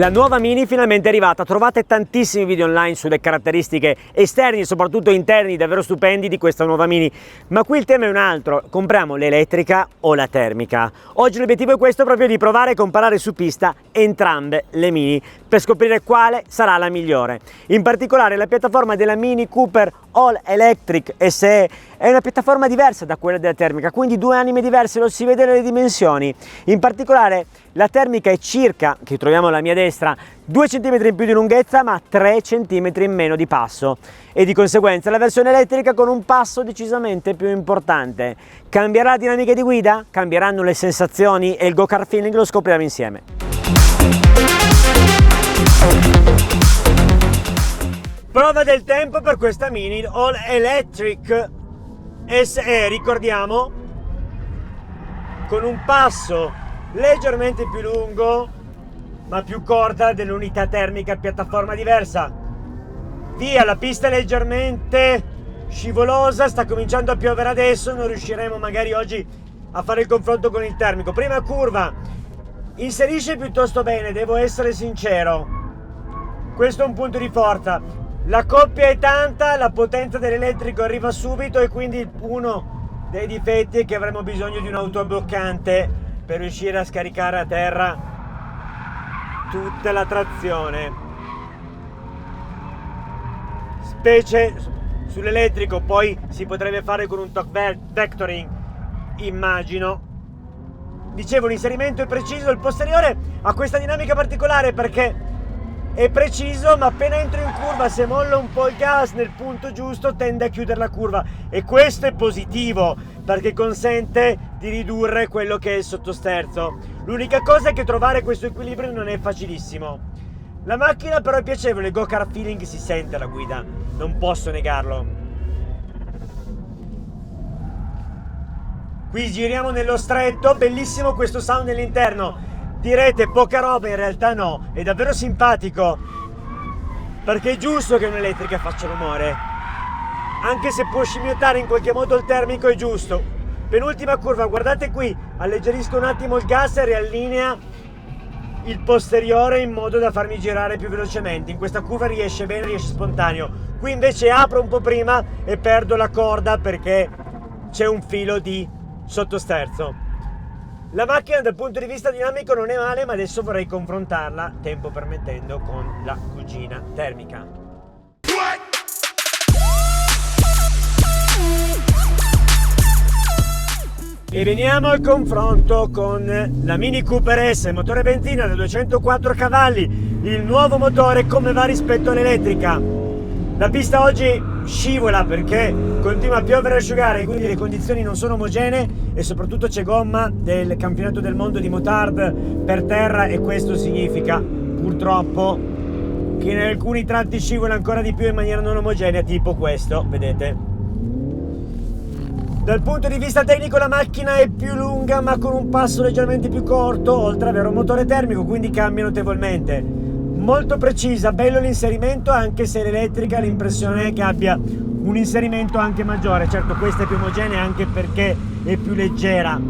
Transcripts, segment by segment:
La nuova Mini finalmente è arrivata, trovate tantissimi video online sulle caratteristiche esterni e soprattutto interni davvero stupendi di questa nuova Mini, ma qui il tema è un altro: compriamo l'elettrica o la termica? Oggi l'obiettivo è questo, proprio di provare e comparare su pista entrambe le Mini per scoprire quale sarà la migliore. In particolare la piattaforma della Mini Cooper All Electric SE è una piattaforma diversa da quella della termica, quindi due anime diverse, lo si vede dalle dimensioni. In particolare la termica è circa, che troviamo alla mia destra, 2 cm in più di lunghezza ma 3 cm in meno di passo, e di conseguenza la versione elettrica con un passo decisamente più importante. Cambierà la dinamica di guida? Cambieranno le sensazioni e il go-kart feeling? Lo scopriremo insieme. Prova del tempo per questa Mini All Electric SE, ricordiamo, con un passo leggermente più lungo ma più corta dell'unità termica, piattaforma diversa. Via, la pista è leggermente scivolosa, sta cominciando a piovere adesso, non riusciremo magari oggi a fare il confronto con il termico. Prima curva inserisce piuttosto bene, devo essere sincero, questo è un punto di forza. La coppia è tanta, la potenza dell'elettrico arriva subito e quindi uno dei difetti è che avremo bisogno di un autobloccante per riuscire a scaricare a terra tutta la trazione, specie sull'elettrico. Poi si potrebbe fare con un torque vectoring, immagino. Dicevo, l'inserimento è preciso, il posteriore ha questa dinamica particolare perché è preciso, ma appena entro in curva, se mollo un po' il gas nel punto giusto, tende a chiudere la curva, e questo è positivo perché consente di ridurre quello che è il sottosterzo. L'unica cosa è che trovare questo equilibrio non è facilissimo. La macchina però è piacevole, il go-kart feeling si sente alla guida, non posso negarlo. Qui giriamo nello stretto, bellissimo questo sound nell'interno. Direte poca roba, in realtà no, è davvero simpatico, perché è giusto che un'elettrica faccia rumore, anche se può scimmiottare in qualche modo il termico, è giusto. Penultima curva, guardate qui, alleggerisco un attimo il gas e riallinea il posteriore in modo da farmi girare più velocemente. In questa curva riesce bene, riesce spontaneo. Qui invece apro un po' prima e perdo la corda perché c'è un filo di sottosterzo. La macchina dal punto di vista dinamico non è male, ma adesso vorrei confrontarla, tempo permettendo, con la cugina termica. E veniamo al confronto con la Mini Cooper S, motore benzina da 204 cavalli, il nuovo motore come va rispetto all'elettrica. La pista oggi scivola perché continua a piovere e asciugare, quindi le condizioni non sono omogenee e soprattutto c'è gomma del campionato del mondo di motard per terra, e questo significa purtroppo che in alcuni tratti scivola ancora di più in maniera non omogenea, tipo questo, vedete. Dal punto di vista tecnico la macchina è più lunga ma con un passo leggermente più corto, oltre ad avere un motore termico, quindi cambia notevolmente. Molto precisa, bello l'inserimento, anche se l'elettrica l'impressione è che abbia un inserimento anche maggiore. Certo, questa è più omogenea anche perché è più leggera.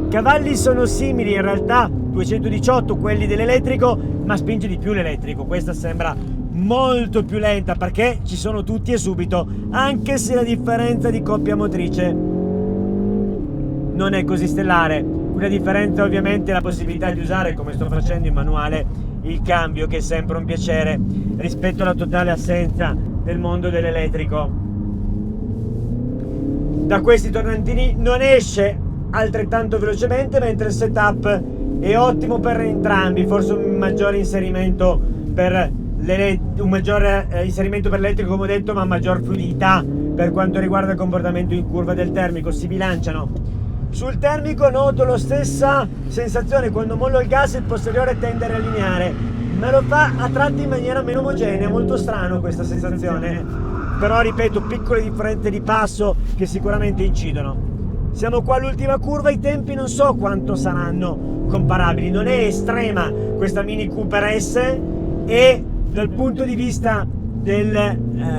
Cavalli sono simili, in realtà 218 quelli dell'elettrico, ma spinge di più l'elettrico. Questa sembra molto più lenta perché ci sono tutti e subito, anche se la differenza di coppia motrice non è così stellare. Una differenza ovviamente è la possibilità di usare, come sto facendo in manuale, il cambio, che è sempre un piacere rispetto alla totale assenza del mondo dell'elettrico. Da questi tornantini non esce altrettanto velocemente, mentre il setup è ottimo per entrambi, forse un maggiore inserimento per l'elettrico, come ho detto, ma maggior fluidità per quanto riguarda il comportamento in curva del termico, si bilanciano. Sul termico noto la stessa sensazione, quando mollo il gas il posteriore tende a riallineare, ma lo fa a tratti in maniera meno omogenea, molto strano questa sensazione, però ripeto, piccole differenze di passo che sicuramente incidono. Siamo qua all'ultima curva, i tempi non so quanto saranno comparabili, non è estrema questa Mini Cooper S, e dal punto di vista del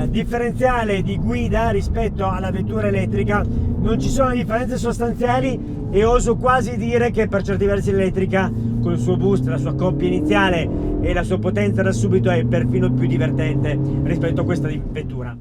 differenziale di guida rispetto alla vettura elettrica non ci sono differenze sostanziali, e oso quasi dire che per certi versi l'elettrica col suo boost, la sua coppia iniziale e la sua potenza da subito è perfino più divertente rispetto a questa vettura.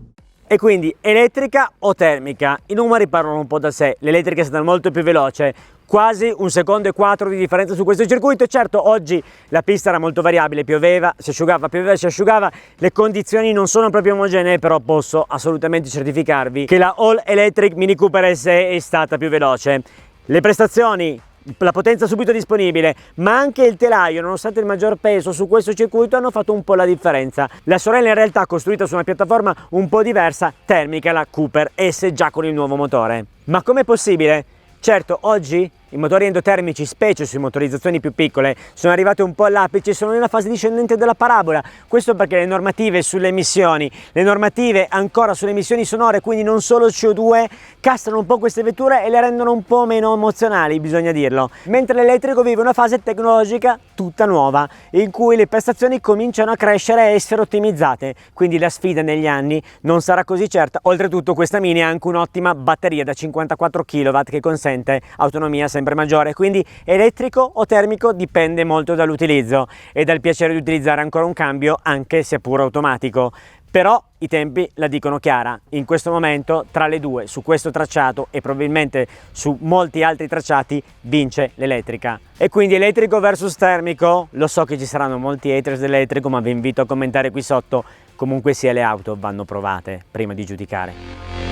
E quindi elettrica o termica? I numeri parlano un po' da sé, l'elettrica è stata molto più veloce, quasi 1,4 secondi di differenza su questo circuito. Certo, oggi la pista era molto variabile, pioveva, si asciugava, le condizioni non sono proprio omogenee, però posso assolutamente certificarvi che la All Electric Mini Cooper SE è stata più veloce. Le prestazioni, la potenza subito disponibile, ma anche il telaio, nonostante il maggior peso su questo circuito, hanno fatto un po' la differenza. La sorella in realtà costruita su una piattaforma un po' diversa, termica, la Cooper S, già con il nuovo motore. Ma com'è possibile? Certo, oggi i motori endotermici, specie su motorizzazioni più piccole, sono arrivati un po' all'apice, sono nella fase discendente della parabola. Questo perché le normative sulle emissioni, le normative ancora sulle emissioni sonore, quindi non solo CO2, castrano un po' queste vetture e le rendono un po' meno emozionali, bisogna dirlo. Mentre l'elettrico vive una fase tecnologica tutta nuova, in cui le prestazioni cominciano a crescere e essere ottimizzate, quindi la sfida negli anni non sarà così certa. Oltretutto questa Mini ha anche un'ottima batteria da 54 kW che consente autonomia sempre maggiore, quindi elettrico o termico dipende molto dall'utilizzo e dal piacere di utilizzare ancora un cambio, anche se pure automatico. Però i tempi la dicono chiara, in questo momento tra le due, su questo tracciato e probabilmente su molti altri tracciati, vince l'elettrica. E quindi elettrico versus termico? Lo so che ci saranno molti haters dell'elettrico, ma vi invito a commentare qui sotto. Comunque sia, le auto vanno provate prima di giudicare.